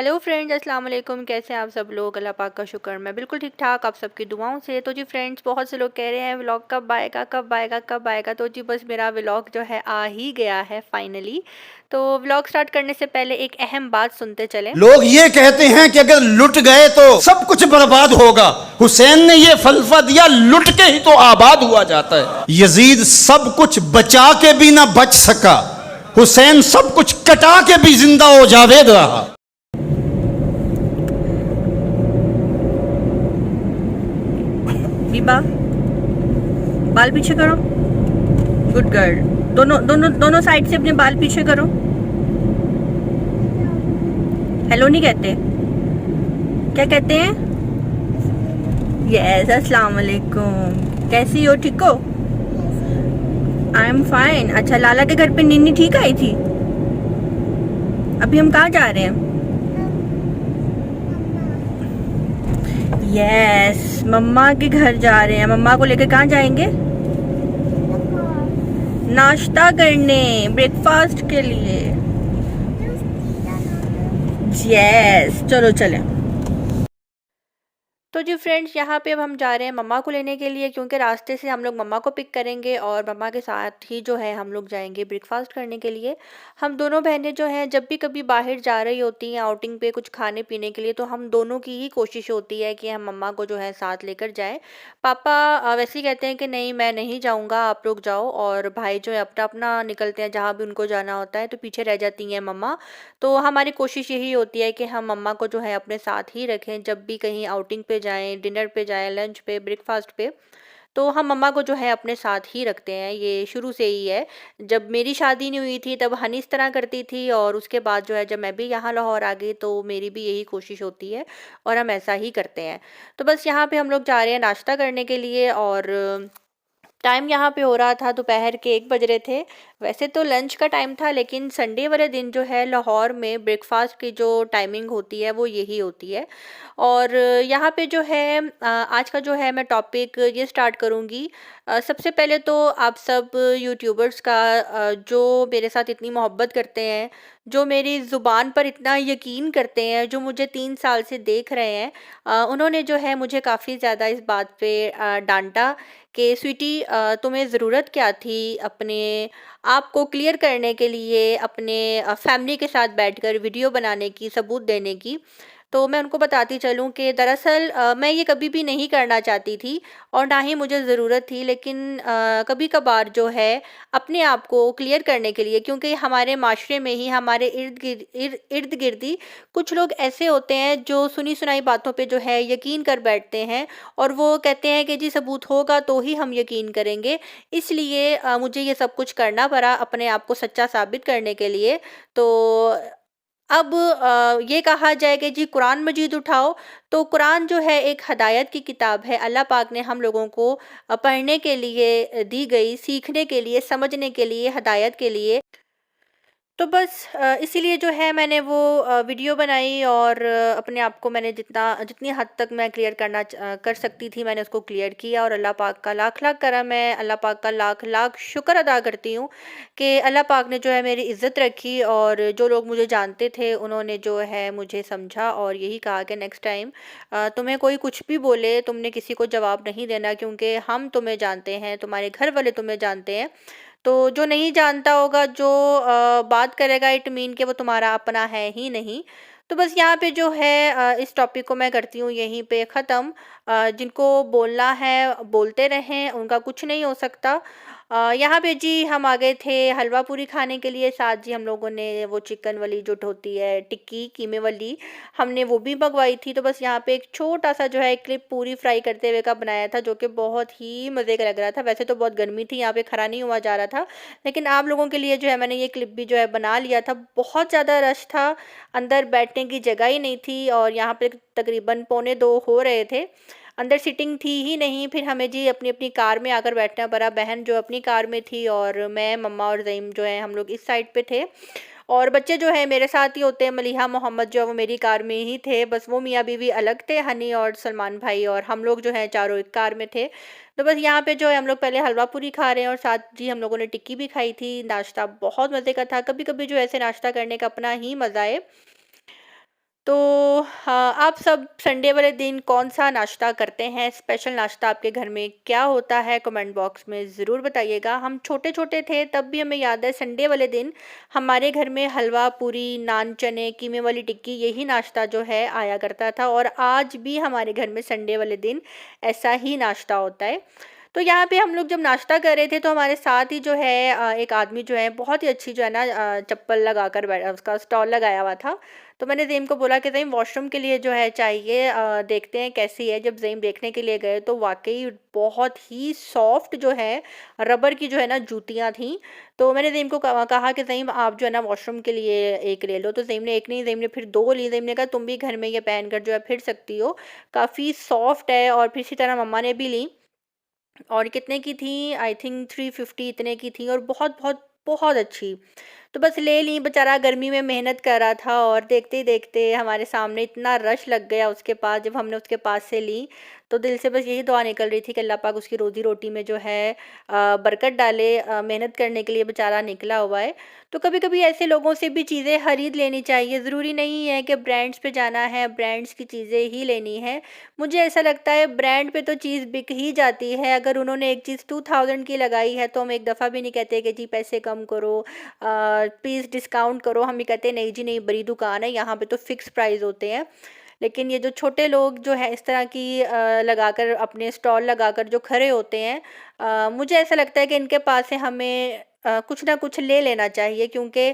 Hello friends, अस्सलाम वालेकुम। कैसे हैं आप सब लोग? अल्लाह पाक का शुक्र, मैं बिल्कुल ठीक ठाक, आप सबकी दुआओं से। तो जी फ्रेंड्स, बहुत से लोग कह रहे हैं व्लॉग कब आएगा कब आएगा कब आएगा। तो जी बस मेरा व्लॉग जो है आ ही गया है फाइनली। तो व्लॉग स्टार्ट करने से पहले एक अहम बात सुनते चलें। लोग ये कहते हैं कि अगर लुट गए तो सब कुछ बर्बाद होगा। हुसैन ने ये फलसफा दिया, लुट के ही तो आबाद हुआ जाता है। यजीद सब कुछ बचा के भी ना बच सका, हुसैन सब कुछ कटा के भी जिंदा हो जावेद रहा। बीबा, बाल पीछे करो। Good girl. दोनों दोनों दोनों साइड से अपने बाल पीछे करो। हेलो नहीं कहते, क्या कहते हैं? यस, अस्सलाम वालेकुम। कैसी हो? ठीक हो? I am fine. अच्छा, लाला के घर पे निन्नी ठीक आई थी? अभी हम कहाँ जा रहे हैं? यस, मम्मा के घर जा रहे हैं। मम्मा को लेकर कहाँ जाएंगे? नाश्ता करने, ब्रेकफास्ट के लिए। यस, चलो चलें। तो जी फ्रेंड्स, यहाँ पे अब हम जा रहे हैं मम्मा को लेने के लिए, क्योंकि रास्ते से हम लोग मम्मा को पिक करेंगे और मम्मा के साथ ही जो है हम लोग जाएंगे ब्रेकफास्ट करने के लिए। हम दोनों बहनें जो हैं जब भी कभी बाहर जा रही होती हैं आउटिंग पे कुछ खाने पीने के लिए, तो हम दोनों की ही कोशिश होती है कि हम मम्मा को जो है साथ लेकर जाएं। पापा वैसे ही कहते हैं कि नहीं, मैं नहीं जाऊँगा, आप लोग जाओ। और भाई जो है अपना अपना निकलते हैं जहाँ भी उनको जाना होता है, तो पीछे रह जाती हैं मम्मा। तो हमारी कोशिश यही होती है कि हम मम्मा को जो है अपने साथ ही रखें, जब भी कहीं आउटिंग पे जाएं, डिनर पे जाएं, लंच पे, ब्रेकफास्ट पे। तो हम मम्मा को जो है अपने साथ ही रखते हैं, ये शुरू से ही है। जब मेरी शादी नहीं हुई थी तब हनी इस तरह करती थी, और उसके बाद जो है जब मैं भी यहाँ लाहौर आ गई तो मेरी भी यही कोशिश होती है और हम ऐसा ही करते हैं। तो बस यहाँ पे हम लोग जा रहे हैं नाश्ता करने के लिए, और टाइम यहाँ पे हो रहा था दोपहर के 1 बज रहे थे। वैसे तो लंच का टाइम था, लेकिन संडे वाले दिन जो है लाहौर में ब्रेकफास्ट की जो टाइमिंग होती है वो यही होती है। और यहाँ पे जो है आज का जो है मैं टॉपिक ये स्टार्ट करूँगी। सबसे पहले तो आप सब यूट्यूबर्स का, जो मेरे साथ इतनी मोहब्बत करते हैं, जो मेरी ज़ुबान पर इतना यकीन करते हैं, जो मुझे 3 साल से देख रहे हैं, उन्होंने जो है मुझे काफ़ी ज़्यादा इस बात पे डांटा कि स्वीटी, तुम्हें ज़रूरत क्या थी अपने आप को क्लियर करने के लिए, अपने फैमिली के साथ बैठकर वीडियो बनाने की, सबूत देने की। तो मैं उनको बताती चलूँ कि दरअसल मैं ये कभी भी नहीं करना चाहती थी और ना ही मुझे ज़रूरत थी, लेकिन कभी कभार जो है अपने आप को क्लियर करने के लिए, क्योंकि हमारे माशरे में ही, हमारे इर्द गिर्द ही कुछ लोग ऐसे होते हैं जो सुनी सुनाई बातों पे जो है यकीन कर बैठते हैं, और वो कहते हैं कि जी सबूत होगा तो ही हम यकीन करेंगे। इसलिए मुझे ये सब कुछ करना पड़ा अपने आप को सच्चा साबित करने के लिए। तो अब ये कहा जाए कि जी कुरान मजीद उठाओ, तो कुरान जो है एक हदायत की किताब है। अल्लाह पाक ने हम लोगों को पढ़ने के लिए दी गई, सीखने के लिए, समझने के लिए, हदायत के लिए। तो बस इसीलिए जो है मैंने वो वीडियो बनाई, और अपने आप को मैंने जितनी हद तक मैं क्लियर कर सकती थी मैंने उसको क्लियर किया। और अल्लाह पाक का लाख लाख करम है, अल्लाह पाक का लाख लाख शुक्र अदा करती हूँ कि अल्लाह पाक ने जो है मेरी इज़्ज़त रखी, और जो लोग मुझे जानते थे उन्होंने जो है मुझे समझा और यही कहा कि नेक्स्ट टाइम तुम्हें कोई कुछ भी बोले, तुमने किसी को जवाब नहीं देना, क्योंकि हम तुम्हें जानते हैं, तुम्हारे घर वाले तुम्हें जानते हैं। तो जो नहीं जानता होगा, जो बात करेगा, इट मीन कि वो तुम्हारा अपना है ही नहीं। तो बस यहाँ पे जो है इस टॉपिक को मैं करती हूँ यहीं पे ख़त्म। जिनको बोलना है बोलते रहें, उनका कुछ नहीं हो सकता। यहाँ पे जी हम आ गए थे हलवा पूरी खाने के लिए, साथ जी हम लोगों ने वो चिकन वाली जो होती है टिक्की कीमे वाली, हमने वो भी मंगवाई थी। तो बस यहाँ पे एक छोटा सा जो है क्लिप पूरी फ्राई करते हुए का बनाया था, जो कि बहुत ही मज़े का लग रहा था। वैसे तो बहुत गर्मी थी, यहाँ पे खड़ा नहीं हुआ जा रहा था, लेकिन आप लोगों के लिए जो है मैंने ये क्लिप भी जो है बना लिया था। बहुत ज़्यादा रश था, अंदर बैठने की जगह ही नहीं थी, और यहाँ पे तकरीबन 1:45 हो रहे थे, अंदर सीटिंग थी ही नहीं। फिर हमें जी अपनी अपनी कार में आकर बैठना पड़ा। बहन जो अपनी कार में थी, और मैं, मम्मा और ज़ईम जो है हम लोग इस साइड पे थे, और बच्चे जो है मेरे साथ ही होते हैं। मलिहा मोहम्मद जो है वो मेरी कार में ही थे, बस वो मियाँ बीवी अलग थे, हनी और सलमान भाई, और हम लोग जो हैं चारों एक कार में थे। तो बस यहाँ पे जो है हम लोग पहले हलवा पूरी खा रहे हैं, और साथ जी हम लोगों ने टिक्की भी खाई थी। नाश्ता बहुत मज़े का था। कभी कभी जो ऐसे नाश्ता करने का अपना ही मज़ा है। तो हाँ, आप सब संडे वाले दिन कौन-सा नाश्ता करते हैं? स्पेशल नाश्ता आपके घर में क्या होता है? कमेंट बॉक्स में ज़रूर बताइएगा। हम छोटे-छोटे थे तब भी हमें याद है संडे वाले दिन हमारे घर में हलवा, पूरी, नान, चने, कीमे वाली टिक्की यही नाश्ता जो है आया करता था और आज भी हमारे घर में संडे वाले दिन ऐसा ही नाश्ता होता है। तो यहाँ पे हम लोग जब नाश्ता कर रहे थे तो हमारे साथ ही जो है एक आदमी जो है बहुत ही अच्छी जो है ना चप्पल लगाकर उसका स्टॉल लगाया हुआ था। तो मैंने ज़ेम को बोला कि ज़ेम वॉशरूम के लिए जो है चाहिए, देखते हैं कैसी है। जब ज़ेम देखने के लिए गए तो वाक़ई बहुत ही सॉफ्ट जो है रबर की जो है ना जूतियाँ थीं। तो मैंने ज़ेम को कहा कि ज़ेम आप जो है ना वॉशरूम के लिए एक ले लो। तो ज़ेम ने एक नहीं, ज़ेम ने फिर 2 ली। ज़ेम ने कहा तुम भी घर में ये पहनकर जो है फिर सकती हो, काफ़ी सॉफ्ट है। और फिर इसी तरह मम्मा ने भी ली और कितने की थी, आई थिंक 350 इतने की थी और बहुत बहुत बहुत अच्छी। तो बस ले ली, बेचारा गर्मी में मेहनत कर रहा था और देखते ही देखते हमारे सामने इतना रश लग गया उसके पास। जब हमने उसके पास से ली तो दिल से बस यही दुआ निकल रही थी कि अल्लाह पाक उसकी रोजी रोटी में जो है बरकत डाले। मेहनत करने के लिए बेचारा निकला हुआ है। तो कभी कभी ऐसे लोगों से भी चीज़ें खरीद लेनी चाहिए। ज़रूरी नहीं है कि ब्रांड्स पे जाना है, ब्रांड्स की चीज़ें ही लेनी है। मुझे ऐसा लगता है ब्रांड पे तो चीज़ बिक ही जाती है। अगर उन्होंने एक चीज़ 2000 की लगाई है तो हम एक दफ़ा भी नहीं कहते कि जी पैसे कम करो, प्लीज़ डिस्काउंट करो। हम ये कहते हैं नहीं जी नहीं, बड़ी दुकान है, यहाँ पे तो फिक्स प्राइस होते हैं। लेकिन ये जो छोटे लोग जो है इस तरह की लगाकर अपने स्टॉल लगाकर जो खड़े होते हैं, मुझे ऐसा लगता है कि इनके पास से हमें कुछ ना कुछ ले लेना चाहिए, क्योंकि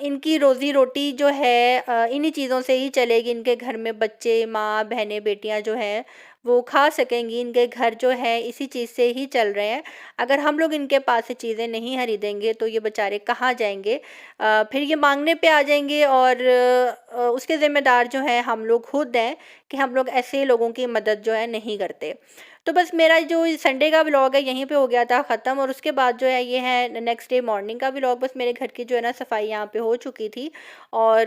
इनकी रोज़ी रोटी जो है इन्हीं चीज़ों से ही चलेगी। इनके घर में बच्चे, माँ, बहनें, बेटियाँ जो हैं वो खा सकेंगी। इनके घर जो है इसी चीज़ से ही चल रहे हैं। अगर हम लोग इनके पास से चीज़ें नहीं खरीदेंगे तो ये बेचारे कहाँ जाएँगे? फिर ये माँगने पे आ जाएँगे और उसके ज़िम्मेदार जो हैं हम लोग खुद हैं कि हम लोग ऐसे लोगों की मदद जो है नहीं करते। तो बस मेरा जो संडे का व्लॉग है यहीं पे हो गया था ख़त्म और उसके बाद जो है ये है नेक्स्ट डे मॉर्निंग का व्लॉग। बस मेरे घर की जो है ना सफाई यहाँ पे हो चुकी थी और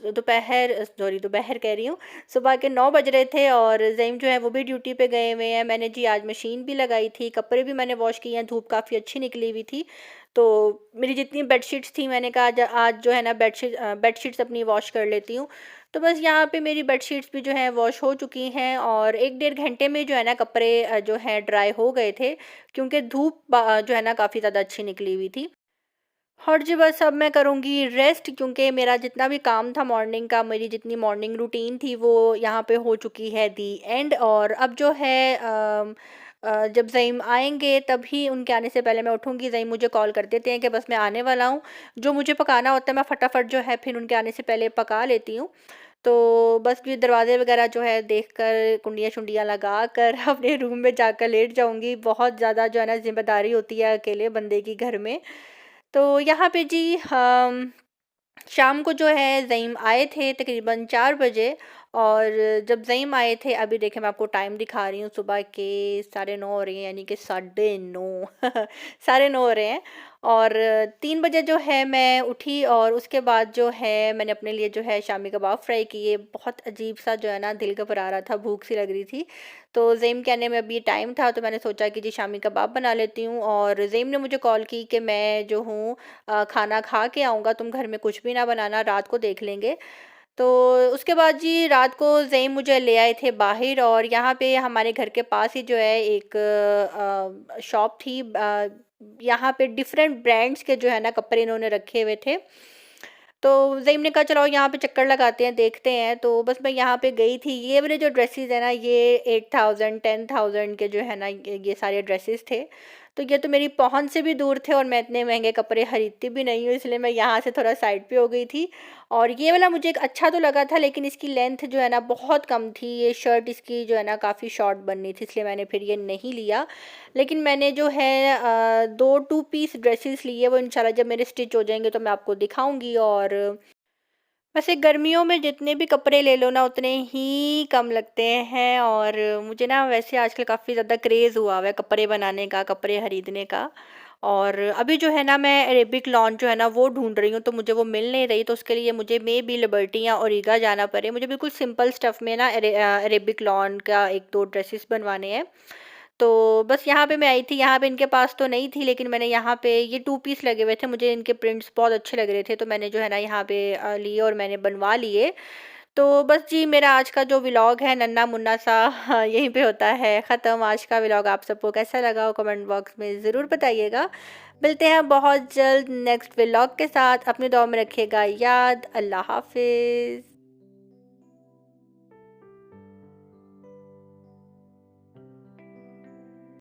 दोपहर कह रही हूँ, सुबह के 9 बज रहे थे और ज़ईम जो है वो भी ड्यूटी पे गए हुए हैं। मैंने जी आज मशीन भी लगाई थी, कपड़े भी मैंने वॉश किए हैं, धूप काफ़ी अच्छी निकली हुई थी। तो मेरी जितनी बेडशीट्स थी मैंने कहा आज जो है ना बेडशीट्स अपनी वॉश कर लेती हूँ। तो बस यहाँ पे मेरी बेडशीट्स भी जो हैं वॉश हो चुकी हैं और 1 डेढ़ घंटे में जो है ना कपड़े जो हैं ड्राई हो गए थे, क्योंकि धूप जो है ना काफ़ी ज़्यादा अच्छी निकली हुई थी। और जी बस अब मैं करूँगी रेस्ट, क्योंकि मेरा जितना भी काम था मॉर्निंग का, मेरी जितनी मॉर्निंग रूटीन थी वो यहाँ पे हो चुकी है दी एंड। और अब जो है जब ज़ईम आएँगे तभी उनके आने से पहले मैं उठूँगी। ज़ईम मुझे कॉल कर देते हैं कि बस मैं आने वाला हूँ। जो मुझे पकाना होता है मैं फटाफट जो है फिर उनके आने से पहले पका लेती हूँ। तो बस ये दरवाज़े वगैरह जो है देखकर, कुंडियाँ-शुंडियाँ लगाकर अपने रूम में जाकर लेट जाऊँगी। बहुत ज़्यादा जो है ना ज़िम्मेदारी होती है अकेले बंदे की घर में। तो यहाँ पे जी शाम को जो है ज़ईम आए थे तकरीबन 4 बजे। और जब ज़ईम आए थे, अभी देखिए मैं आपको टाइम दिखा रही हूँ, सुबह के 9:30 हो रही हैं, यानी कि साढ़े 9 साढ़े 9 हो रहे हैं। और 3 बजे जो है मैं उठी और उसके बाद जो है मैंने अपने लिए जो है शामी कबाब फ्राई किए। बहुत अजीब-सा जो है ना दिल घबरा रहा था, भूख सी लग रही थी। तो ज़ेम के आने में अभी टाइम था तो मैंने सोचा कि जी शामी कबाब बना लेती हूँ। और ज़ेम ने मुझे कॉल की कि मैं जो हूँ खाना खा के आऊँगा, तुम घर में कुछ भी ना बनाना, रात को देख लेंगे। तो उसके बाद जी रात को ज़ेम मुझे ले आए थे बाहर और यहाँ पे हमारे घर के पास ही जो है एक शॉप थी। यहाँ पे डिफरेंट ब्रांड्स के जो है ना कपड़े इन्होंने रखे हुए थे। तो ज़ईम ने कहा चलो यहाँ पे चक्कर लगाते हैं, देखते हैं। तो बस मैं यहाँ पे गई थी। ये वाले जो ड्रेसेस है ना ये 8000 10,000 के जो है ना ये सारे ड्रेसेस थे। तो ये तो मेरी पहुँच से भी दूर थे और मैं इतने महंगे कपड़े खरीदती भी नहीं हूँ, इसलिए मैं यहाँ से थोड़ा साइड पे हो गई थी। और ये वाला मुझे एक अच्छा तो लगा था, लेकिन इसकी लेंथ जो है ना बहुत कम थी। ये शर्ट इसकी जो है ना काफ़ी शॉर्ट बननी थी, इसलिए मैंने फिर ये नहीं लिया। लेकिन मैंने जो है 2 टू पीस ड्रेसेस लिए, वो इंशाल्लाह जब मेरे स्टिच हो जाएँगे तो मैं आपको दिखाऊँगी। और वैसे गर्मियों में जितने भी कपड़े ले लो ना उतने ही कम लगते हैं। और मुझे ना वैसे आजकल काफ़ी ज़्यादा क्रेज़ हुआ हुआ है कपड़े बनाने का, कपड़े खरीदने का। और अभी जो है ना मैं अरेबिक लॉन जो है ना वो ढूँढ रही हूँ, तो मुझे वो मिल नहीं रही। तो उसके लिए मुझे मे बी लिबर्टी या ओरिगा जाना पड़े। मुझे बिल्कुल सिंपल स्टफ़ में ना अरेबिक लॉन का 1-2 ड्रेसेस बनवाने हैं। तो बस यहाँ पे मैं आई थी, यहाँ पे इनके पास तो नहीं थी, लेकिन मैंने यहाँ पे ये 2 पीस लगे हुए थे, मुझे इनके प्रिंट्स बहुत अच्छे लग रहे थे, तो मैंने जो है ना यहाँ पे लिए और मैंने बनवा लिए। तो बस जी, मेरा आज का जो व्लॉग है नन्हा मुन्ना सा यहीं पे होता है ख़त्म। आज का व्लॉग आप सबको कैसा लगा, वो कमेंट बॉक्स में ज़रूर बताइएगा। मिलते हैं बहुत जल्द नेक्स्ट व्लॉग के साथ। अपनी दुआ में रखिएगा याद। अल्लाह हाफ़िज़।